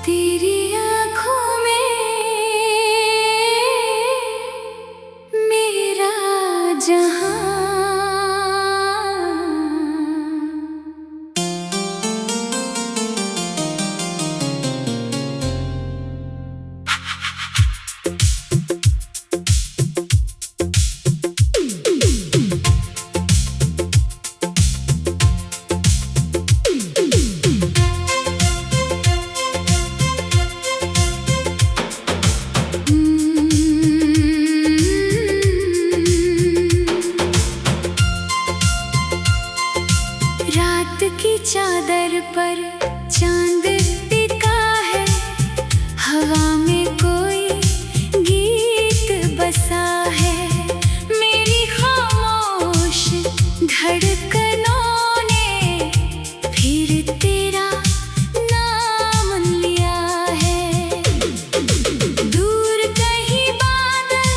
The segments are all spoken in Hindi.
तेरी आँखों में मेरा जहां। रात की चादर पर चांद टिका है, हवा में कोई गीत बसा है। मेरी खामोश धड़कनों ने फिर तेरा नाम लिया है। दूर कहीं बादल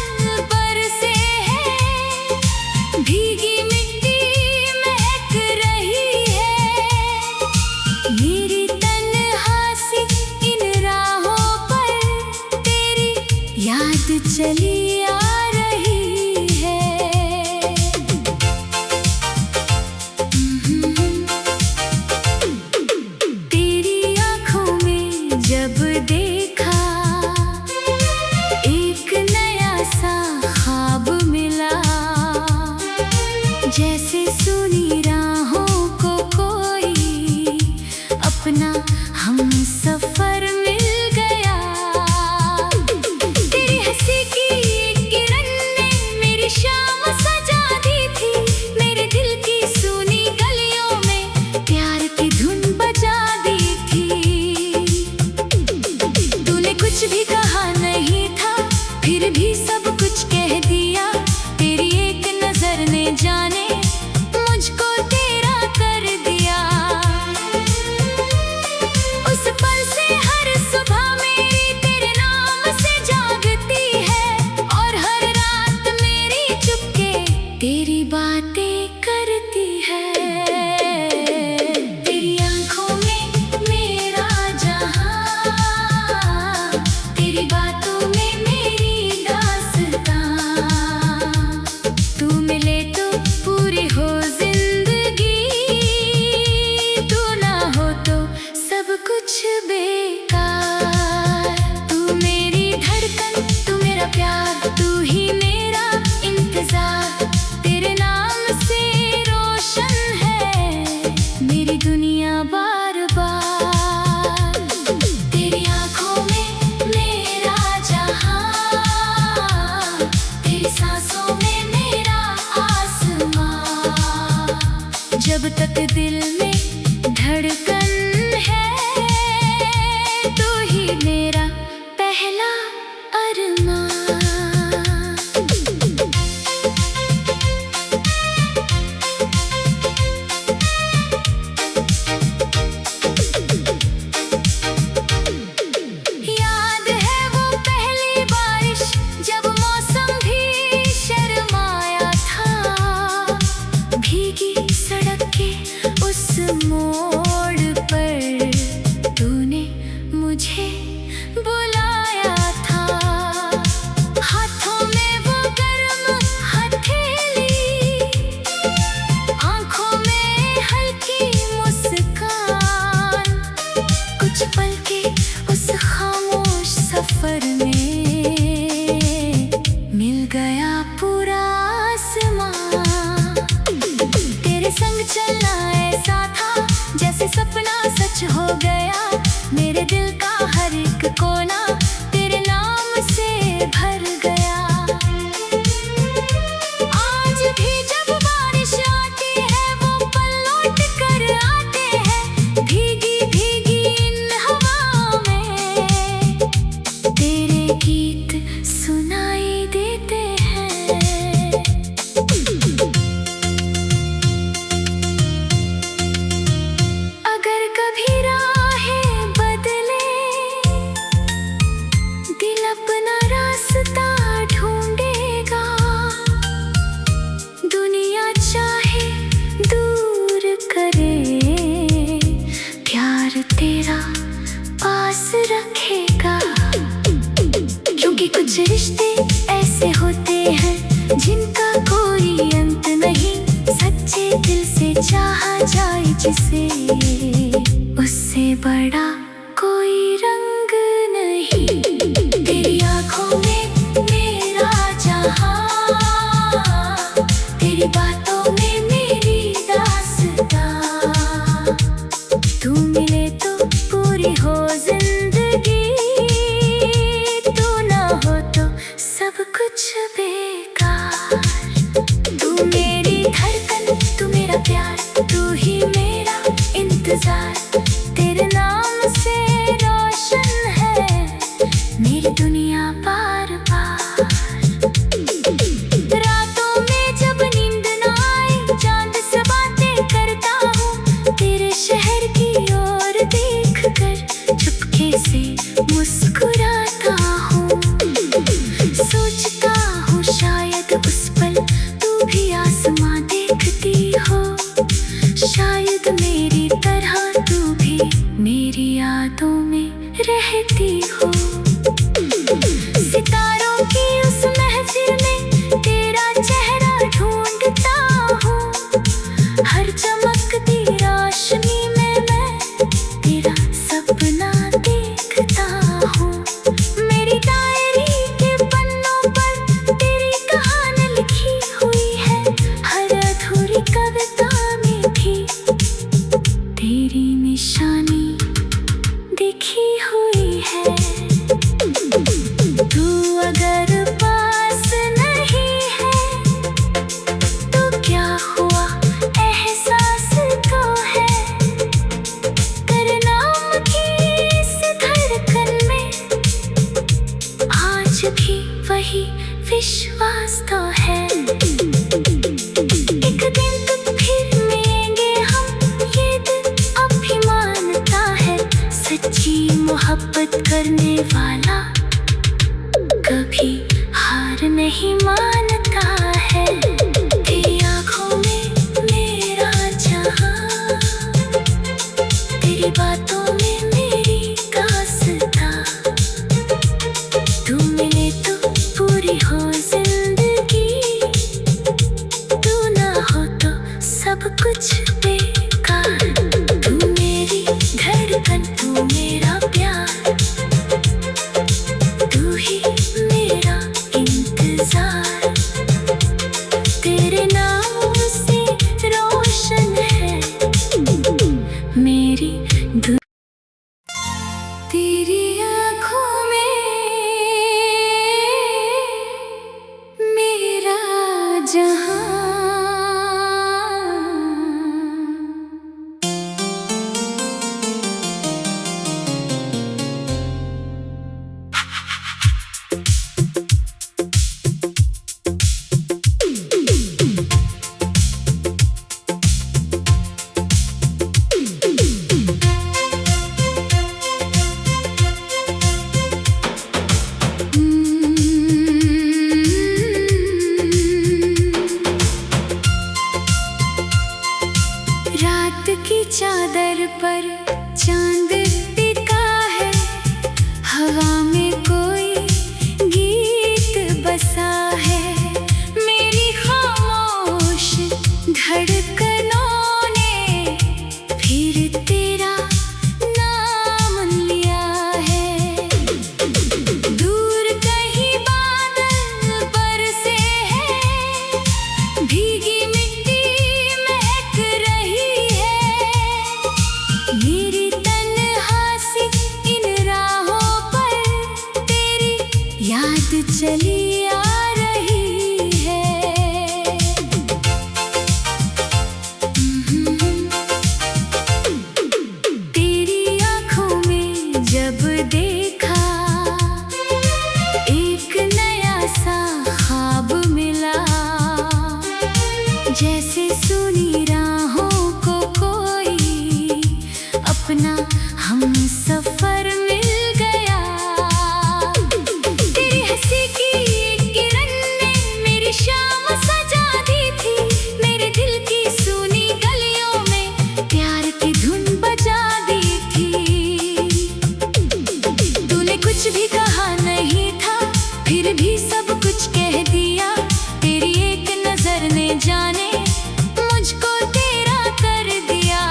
बरसे हैं, भीगी मिट्टी महक रही है। मेरी तन्हासी इन राहों पर तेरी याद चली आ रही है। तेरी आँखों में जब देखा, एक नया सा ख्वाब मिला। जैसे सुनी राहों को कोई अपना हम सफर मिल गया। तेरी हंसी की एक किरण ने मेरी शाम सजा दी थी। मेरे दिल की सूनी गलियों में प्यार की धुन बजा दी थी। तूने कुछ भी कहा नहीं था, फिर भी सब कुछ कह दिया। तेरी एक नजर ने जाने मुझको तेरा कर दिया। उस पल से हर सुबह मेरी तेरे नाम से जागती है, और हर रात मेरी चुपके तेरी बातें करती है। तेरी आँखों में मेरा जहां, तेरी बातों में मेरी दास्तां। तू मिले तो पूरी हो जिंदगी, तू ना हो तो सब कुछ बेकार। तू मेरी धड़कन, तू मेरा प्यार, तू ही मेरा इंतजार। तेरे नाम से रोशन है मेरी दुनिया बार बार। तेरी आँखों में मेरा जहां, तेरी सांसों में मेरा आसमां। जब तक दिल में धड़कन है, तू ही मेरा पहला अरमान। याद है वो पहली बारिश, जब मौसम भी शर्माया था। भीगी सड़क के उस मोड़ पर तूने मुझे बुलाया था। हाथों में वो गर्म हथेली, आँखों में हल्की मुस्कान। कुछ पल के उस खामोश सफर में मिल गया पूरा आसमां। तेरे संग चलना ऐसा था जैसे सपना सच हो गया। मेरे दिल का हर एक कोना तेरे नाम से भर गया। आज भी जब बारिश आती है, वो पल लौट कर आते हैं। भीगी भीगी इन हवाओं में तेरे गीत सुनाई देते हैं। अगर कभी राहें बदले, दिल अपना रास्ता ढूंढेगा। दुनिया चाहे दूर करे, प्यार तेरा पास रखेगा। क्योंकि कुछ रिश्ते ऐसे होते हैं जिनका कोई अंत नहीं, सच्चे दिल से चाहा जाए जिसे, उससे बड़ा कोई रंग नहीं। तेरी आँखों में मेरा जहां, तेरी बातों में मेरी दास्तां, तू मिले तो पूरी हो जिंदगी, तू ना हो तो सब कुछ बेकार। तू मेरी धड़कन, तू मेरा प्यार, तू ही मेरा इंतजार, तेरे नाम से रोशन है मेरी दुनिया बार बार। रातों में जब नींद ना आए, चांद से बातें करता हूँ, तेरे शहर की ओर देख कर चुपके से मुस्कुराता हूँ। सोचता हूँ शायद उस पल तू भी आसमां देखती हो, शायद मेरी तरह तू भी मेरी यादों में रहती हो। सितारों की उस महफिल में तेरा चेहरा ढूंढता हूँ, हर चमकती रोशनी में मैं तेरा सपना देखता हूँ। मेरी डायरी के पन्नों पर तेरी कहानी लिखी हुई है, हर अधूरी कविता में भी तेरी निशानी दिखी हुई है। तू अगर पास नहीं है तो क्या हुआ एहसास तो है, तेरे नाम की इस धड़कन में आज भी वही विश्वास तो है। एक दिन तो फिर मिलेंगे हम, ये दिल अब भी मानता है, सच्ची मोहब्बत करने वाला कभी हार नहीं मानता है। तेरी आँखों में मेरा जहां, तेरी बातों में मेरी दास्तां, तू मिले तो पूरी हो जिंदगी, तू ना हो तो सब कुछ बेकार। तू मेरी धड़कन, तू मेरा प्यार, तू ही मेरा इंतजार, तेरे नाम से रोशन है मेरी दुनिया। तेरी आँखों में मेरा जहां। कुछ भी कहा नहीं था, फिर भी सब कुछ कह दिया। तेरी एक नजर ने जाने मुझको तेरा कर दिया।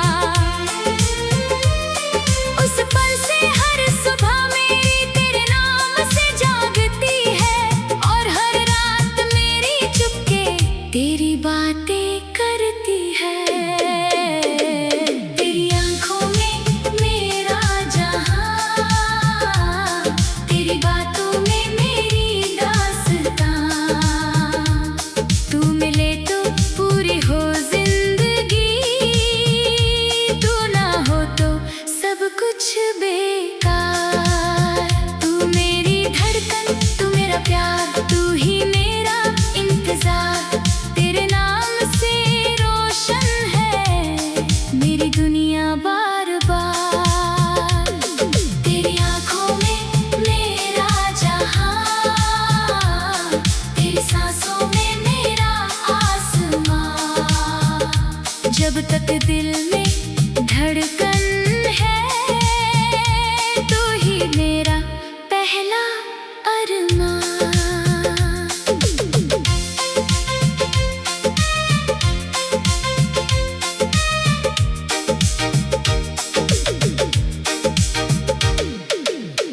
उस पल से हर सुबह मेरी तेरे नाम से जागती है, और हर रात मेरी चुपके तेरी बातें करती है। तेरी आंखों में मेरा जहां, तेरी बातों में मेरी दास्तां। तू मिले तो पूरी हो जिंदगी, तू ना हो तो सब कुछ बेकार। तू मेरी धड़कन, तू मेरा प्यार, तू ही मेरा इंतजार। तेरे नाम से रोशन है मेरी दुनिया बार बार। तेरी आंखों में मेरा जहां, तेरी सांसों में मेरा आसमां। जब तक दिल में धड़कन है, तू ही मेरा पहला अरमान।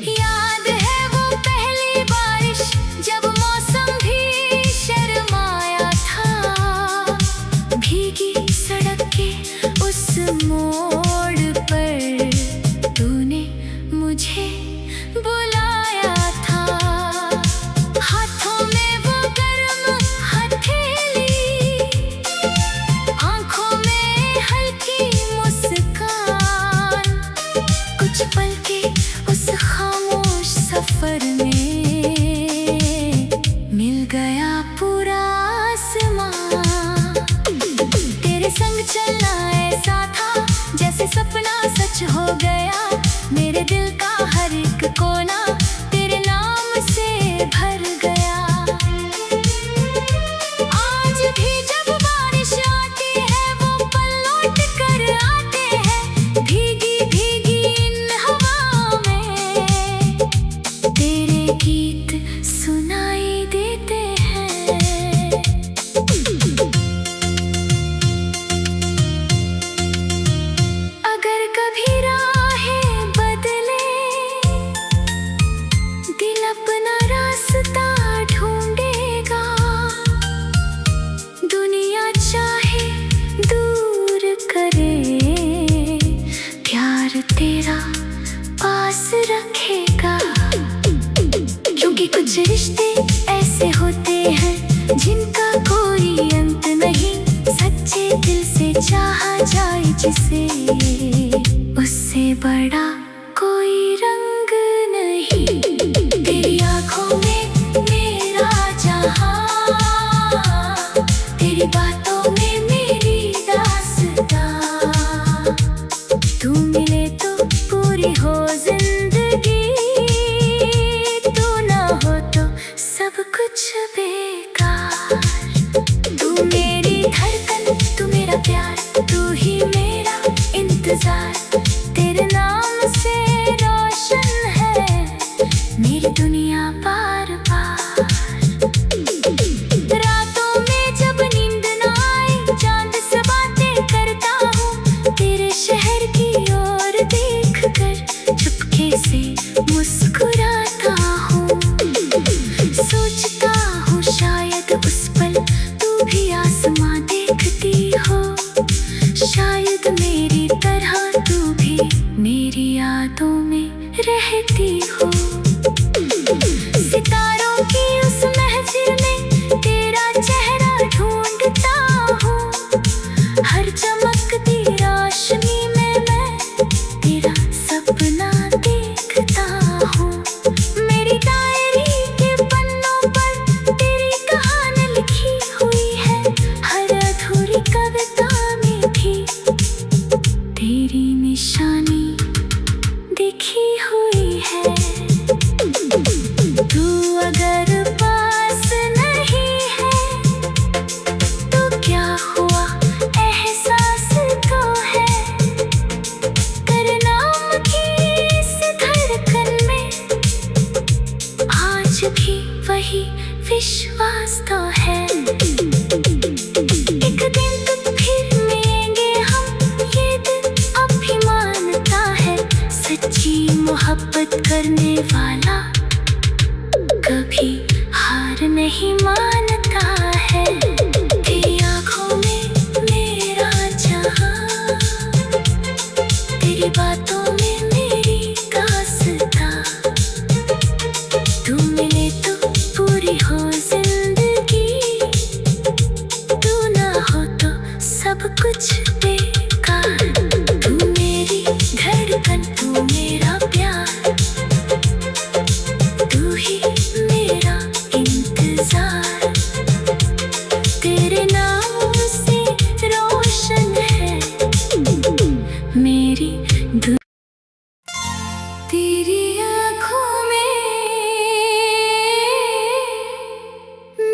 याद है वो पहली बारिश, जब मौसम भी शर्माया था। भीगी सड़क के उस मोड़ पर तूने मुझे बुलाया था। हाथों में वो गर्म हथेली, आंखों में हल्की मुस्कान। कुछ पल के उस खामोश सफर में मिल गया पूरा आसमां। तेरे संग चलना ऐसा था जैसे सपना सच हो गया। मेरे दिल का हर एक कोना तेरे नाम से भर गया। आज भी जब बारिश आती है, वो पल लौट कर आते हैं। भीगी भीगी इन हवाओं में तेरे गीत सुनाई देते हैं। अगर कभी राहें बदले, दिल अपना रास्ता ढूंढेगा। दुनिया चाहे दूर करे, प्यार तेरा पास रखेगा। क्योंकि कुछ रिश्ते ऐसे होते हैं जिनका कोई अंत नहीं। सच्चे दिल से चाहा जाए जिसे, उससे बड़ा कोई रंग नहीं। तेरी आंखों में मेरा जहां, तेरी बातों में मेरी दास्तां। तू मिले तो पूरी हो जिंदगी, तू ना हो तो सब कुछ बेकार। तू मेरी धड़कन, तू मेरा प्यार, तू ही मेरा इंतजार। तेरे नाम से रोशन है मेरी दुनिया बार बार। रातों में जब नींद ना आए, चांद से बातें करता हूँ। तेरे शहर की ओर देख कर चुपके से मुस्कुराता हूँ। सोचता हूँ शायद उस पल तू भी आसमां देखती हो। शायद मेरी तरह तू भी मेरी यादों में रहती हो। सितारों की उस महफिल में तेरा चेहरा ढूंढता हूँ। हर चमकती रोशनी में मैं तेरा सपना देखता हूँ। मेरी डायरी के पन्नों पर तेरी कहानी लिखी हुई है। हर अधूरी कविता में भी तेरी निशानी दिखी हुई है। तू अगर पास नहीं है तो क्या हुआ, एहसास तो है। तेरे नाम की इस धड़कन में विश्वास तो है। एक दिन तो फिर मिलेंगे हम, ये दिल अब भी मानता है। सच्ची मोहब्बत करने वाला कभी हार नहीं मानता है। तेरी आँखों में मेरा जहां, तेरी बातों में मेरी दास्तां। तू मिले तो पूरी हो जिंदगी, तू ना हो तो सब कुछ बेकार। तू मेरी धड़कन, तू मेरा प्यार, तू ही मेरा इंतजार। तेरे नाम से रोशन है मेरी दुनिया। तेरी आँखों में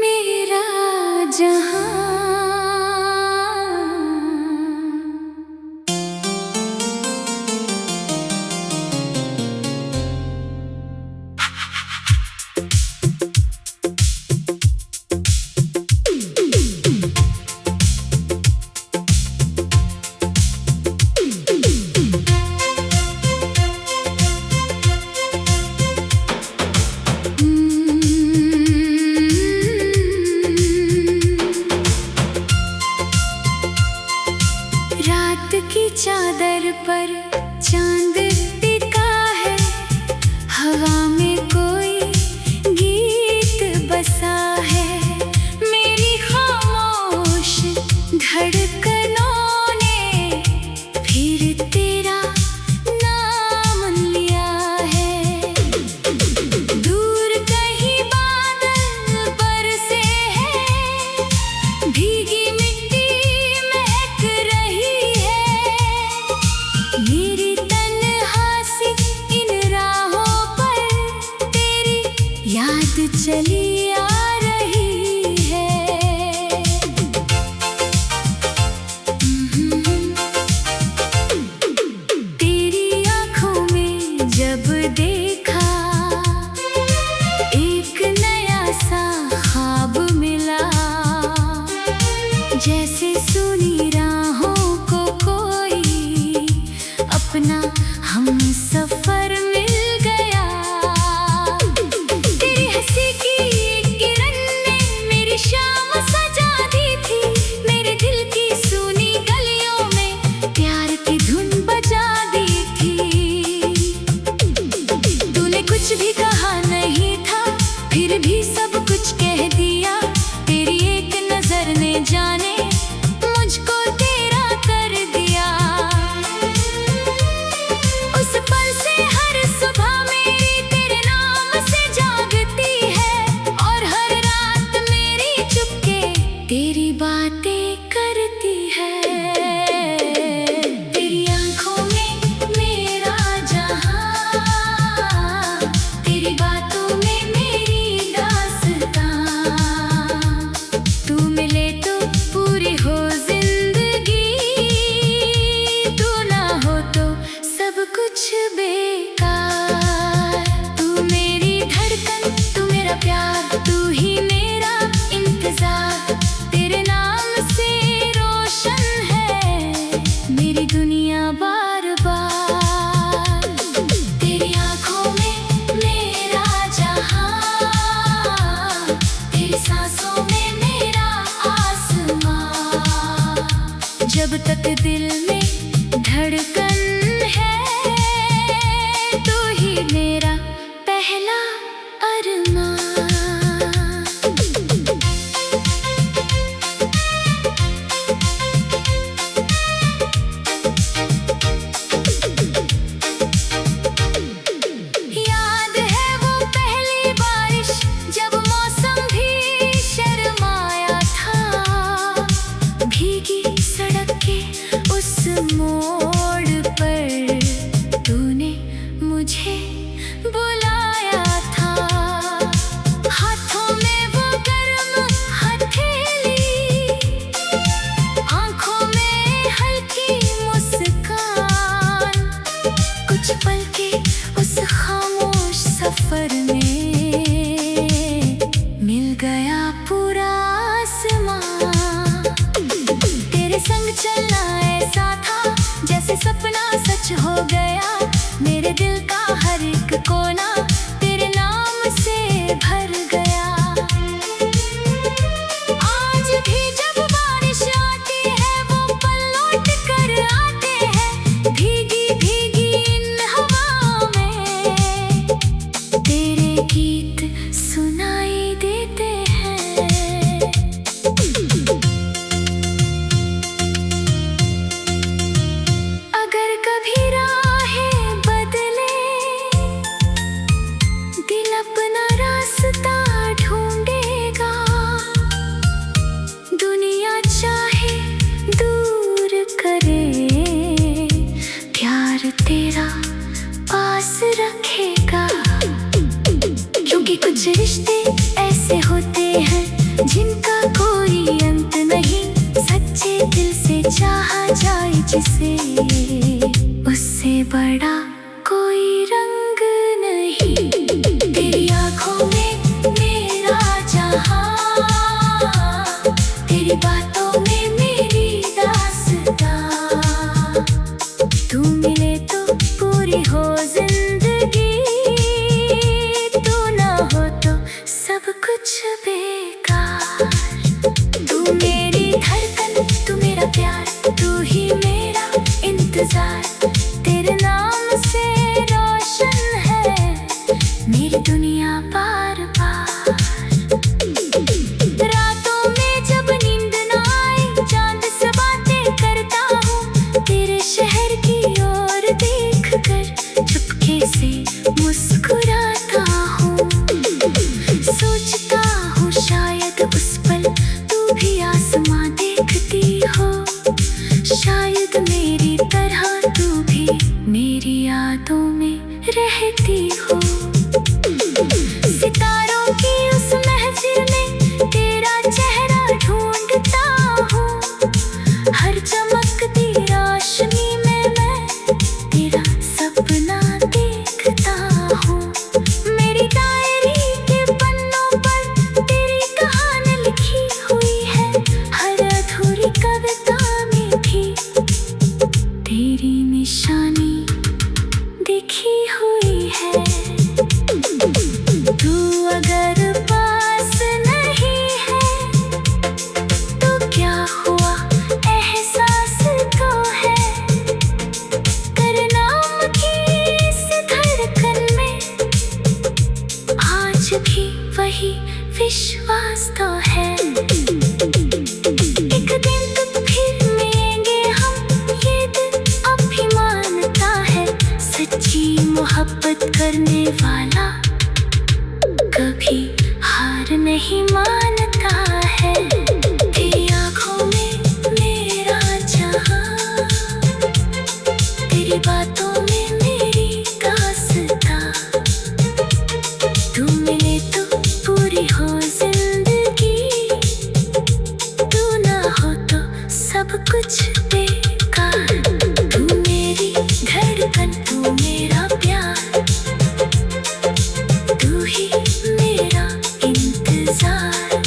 मेरा जहां। रात की चादर पर चांद टिका है, हवा में कोई गीत बसा है। मेरी खामोश धड़कनों ने फिर तेरा नाम लिया है। दूर कहीं बादल बरसे हैं, भीगी मिट्टी महक रही है। मेरी तन्हासी इन राहों पर तेरी याद चली आ रही है। तेरी आँखों में जब देखा, एक नया सा ख्वाब मिला। जैसे सुनी राहों को कोई अपना हम सफर मिल गया। तेरी हंसी की एक किरण ने मेरी शाम सजा दी थी। मेरे दिल की सूनी गलियों में प्यार की धुन बजा दी थी। तूने कुछ भी कहा नहीं था, फिर भी सब कुछ कह दिया। तेरी एक नजर ने जाने मुझको तेरा कर दिया। उस पल से हर सुबह मेरी तेरे नाम से जागती है, और हर रात मेरी चुपके तेरी बातें करती है। तेरी आँखों में मेरा जहां, तेरी बातों में मेरी दास्तां। तू मिले तो पूरी हो जिंदगी, तू ना हो तो सब कुछ बेकार। तू मेरी धड़कन, तू मेरा प्यार, तू ही मेरा इंतजार। तेरे नाम से रोशन है मेरी दुनिया बार बार। तेरी आँखों में मेरा जहां, तेरी सांसों में मेरा आसमां। जब तक दिल में धड़कन है, तू ही मेरा पहला अरमान। याद है वो पहली बारिश, जब मौसम भी शर्माया था। भीगी सड़क के उस मोड़ पर तूने मुझे बुलाया था। हाथों में वो गर्म हथेली, आँखों में हल्की मुस्कान। कुछ पल के उस खामोश सफर में मिल गया गया, मेरे दिल का हर एक कोना तेरे नाम से भर गया। आज भी जब बारिश आती है वो पल लौट कर आते हैं, भीगी भीगी इन हवाओं में तेरे गीत सुनाई देते हैं। अगर कभी राहें बदले, दिल अपना रास्ता ढूंढेगा, दुनिया चाहे दूर करे, प्यार तेरा पास रखेगा। क्योंकि कुछ रिश्ते ऐसे होते हैं जिनका कोई अंत नहीं, सच्चे दिल से चाहा जाए जिसे, उससे बड़ा कोई रंग नहीं। तेरी आंखों में मेरा जहां, तेरी बातों में मेरी दास्तां, तू मिले तो पूरी हो जिंदगी, तू ना हो तो सब कुछ बेकार। तू मेरी धड़कन, तू मेरा प्यार, तू ही मेरा इंतजार, तेरे नाम से रोशन है मेरी दुनिया बार बार। रातों में जब नींद ना आए, चांद से बातें करता हूँ, तेरे शहर की ओर देख कर चुपके से मुस्कुराता हूँ। सोचता हूँ शायद उस पल तू भी आसमां देखती हो, शायद मेरी तरह तू भी मेरी यादों में रहती हो। सितारों की उस महफिल में तेरा चेहरा ढूंढता हूँ, हर चमकती रोशनी में मैं तेरा सपना देखता हूँ। मेरी डायरी के पन्नों पर तेरी कहानी लिखी हुई है, हर अधूरी कविता में भी तेरी निशानी दिखी हुई है। तू अगर पास नहीं है तो क्या हुआ, एहसास तो है, तेरे नाम की इस धड़कन में आज भी वही विश्वास तो है। एक दिन तो फिर मिलेंगे हम, ये दिल अब भी मानता है, सच्ची मोहब्बत करने वाला कभी हार नहीं मानता है। तेरी आंखों में मेरा जहां, तेरी बातों में मेरी दास्तां, तू मिले तो पूरी हो जिंदगी, तू ना हो तो सब कुछ बेकार। तू मेरी धड़कन, तू मेरा प्यार, तू ही मेरा इंतजार,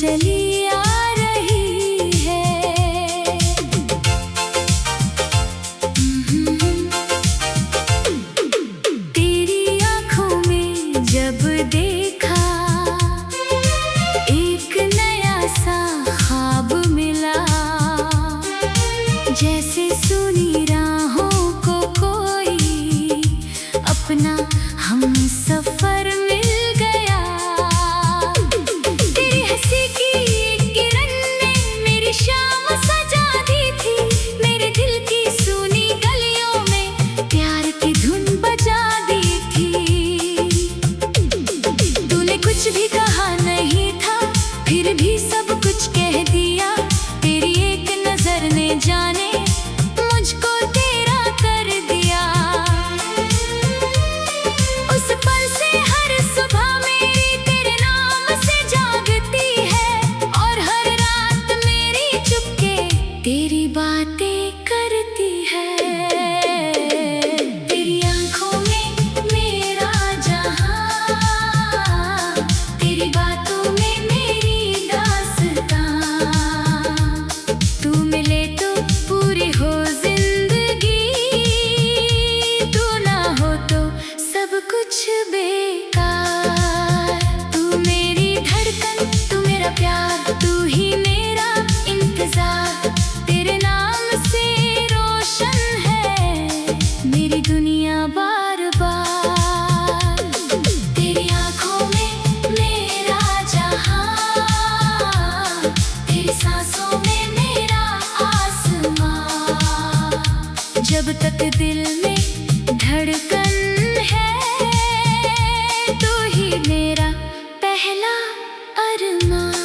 चली आ रही है। तेरी आँखों में जब देखा एक नया सा ख्वाब मिला, जैसे सुनी राहों को कोई अपना हम सफर मिल गया। तेरी हंसी की एक किरण ने मेरी शाम सजा दी थी, मेरे दिल की सूनी गलियों में प्यार की धुन बजा दी थी। तूने कुछ भी कहा नहीं था, फिर भी सब कुछ कह दिया। तेरी एक नजर ने जाने मुझको तेरा कर दिया। उस पल से हर सुबह मेरी तेरे नाम से जागती है, और हर रात मेरी चुपके तेरी बातें करती है। तेरी आँखों में मेरा जहां, तेरी बातों में मेरी दास्तां। तू मिले तो पूरी हो जिंदगी, तू ना हो तो सब कुछ बेकार। तू मेरी धड़कन, तू मेरा प्यार, तू ही मेरा इंतजार। तेरे नाम से रोशन है मेरी दुनिया बार बार। तेरी आँखों में मेरा जहां, तेरी सांसों में मेरा आसमां। जब तक दिल में धड़कन है, तू ही मेरा पहला अरमान।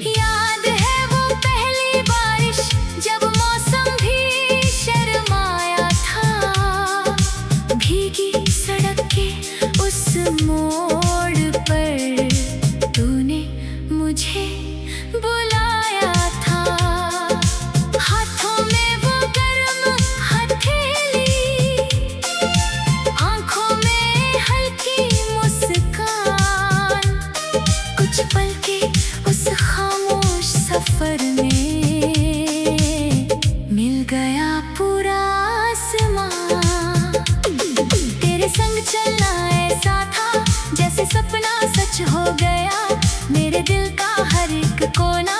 याद है वो पहली बारिश, जब मौसम भी शर्माया था। भीगी सड़क के उस मोड़ पर तूने मुझे बुलाया था। हाथों में वो गर्म हथेली, आँखों में हल्की मुस्कान। कुछ पल के उस खामोश सफर में मिल गया पूरा आसमां। तेरे संग चलना ऐसा था जैसे सपना सच हो गया। मेरे दिल का हर एक कोना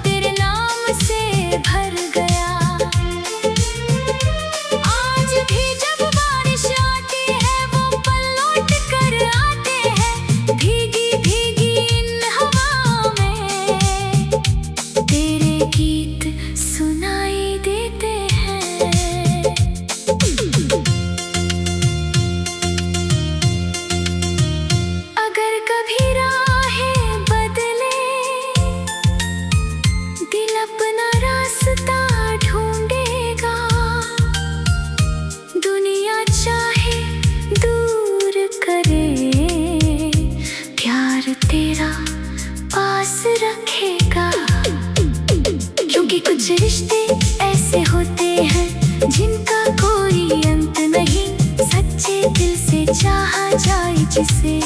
तेरे नाम से भर गया। आज भी जब बारिश आती है, वो पल लौट कर आते हैं। भीगी भीगी इन हवाओं में तेरे गीत सुनाई देते हैं। अगर कभी राहें बदले, दिल अपना रास्ता ढूंढेगा। दुनिया चाहे दूर करे, प्यार तेरा पास रखेगा। क्योंकि कुछ रिश्ते ऐसे होते हैं जिनका कोई अंत नहीं। सच्चे दिल से चाहा जाए जिसे,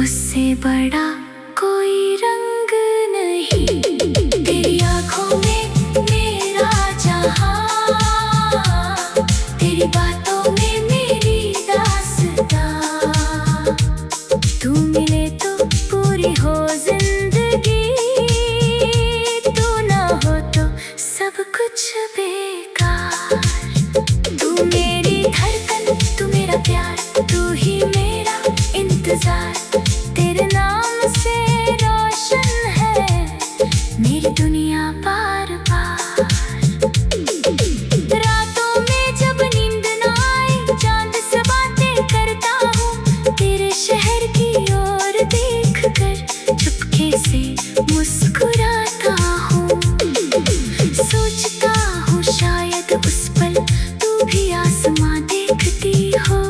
उससे बड़ा कोई रंग नहीं। तेरी आँखों में मेरा जहां, तेरी बातों में मेरी दास्तां। तू मिले तो पूरी हो जिंदगी, तू ना हो तो सब कुछ बेकार। तू मेरी धड़कन, तू मेरा प्यार, तू ही मेरा इंतजार। तेरे नाम से रोशन है मेरी दुनिया बार बार। रातों में जब नींद ना आए, चांद से बातें करता हूँ। तेरे शहर की ओर देख कर चुपके से मुस्कुराता हूँ। सोचता हूँ शायद उस पल तू भी आसमां देखती हो।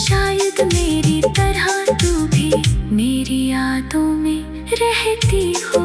शायद मेरी तरह तू भी मेरी यादों में रहती हो।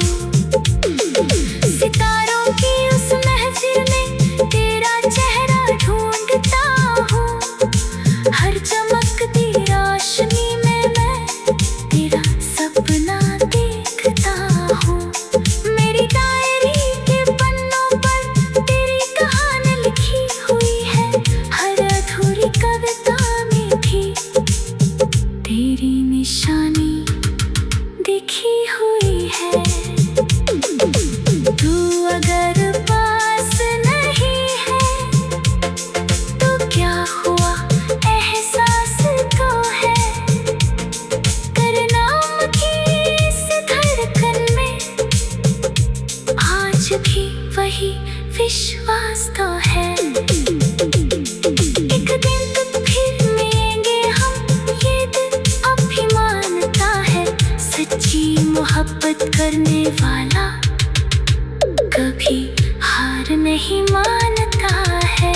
वही विश्वास तो है। एक दिन तो फिर मिलेंगे हम, ये दिल अब भी मानता है। सच्ची मोहब्बत करने वाला कभी हार नहीं मानता है।